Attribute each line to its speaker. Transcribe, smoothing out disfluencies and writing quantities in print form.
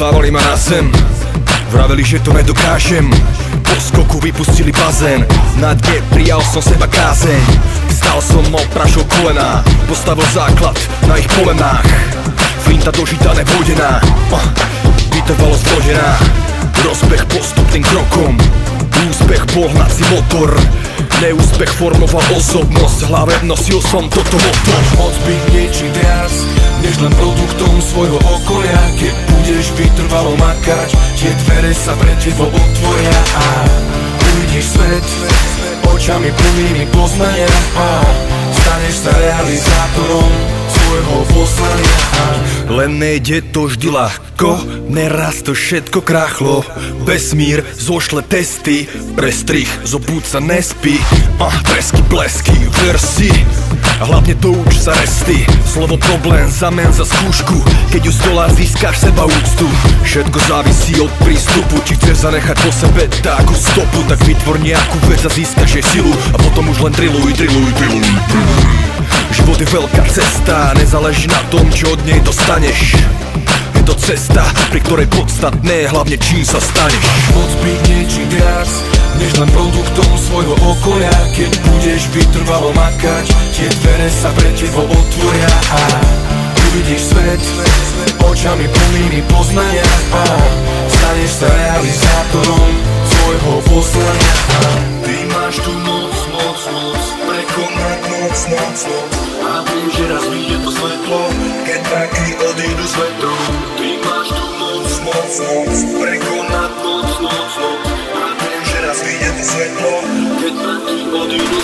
Speaker 1: Schválili ma na zem, vraveli, že to nedokážem. Po skoku vypustili bazén, na dne prijal som seba kázeň. Stal som, oprašil kolená, postavil základ na ich polenách. Finta dožitá nevodená, vytrvalosť vložená. Rozbeh postupným krokom, úspech bol hnací motor. Neúspech formoval osobnosť, v hlave nosil som toto moto.
Speaker 2: Moc byť niečím viac, než len produktom svojho okolia. Keď budeš vytrvalo makať, tie dvere sa pre tebo otvoria a uvidíš svet očami plnými poznania a staneš sa realizátorom svojho poslania.
Speaker 1: Len nejde to vždy ľahko, neraz to všetko kráchlo. Vesmír zošle testy, prestrih, zobúď sa nespí. Tresky, blesky, versi, hlavne to uč sa resty. Slovo problém zamen za skúšku, keď ju stola získaš seba úctu. Všetko závisí od prístupu, či chceš zanechať po sebe takú stopu. Tak vytvor nejakú vec a získaš jej silu a potom už len triluj. Život je veľká cesta, nezáleží na tom, čo od nej dostaneš. Je to cesta, pri ktorej podstatné je hlavne čím sa staneš.
Speaker 2: Moc byť niečím viac, než len produktom svojho okolia. Keď budeš vytrvalo makať, tie dvere sa pre tebo otvoria a uvidíš svet očami plnými poznania a staneš sa realizátorom svojho poslania.
Speaker 1: Ty máš tu moc, prekonať noc. A viem, že raz vyjde to svetlo, keď mraky odídu z vetru. Ty máš tu moc, prekonať noc. A viem, že raz vyjde to svetlo, keď mraky odídu z vetru.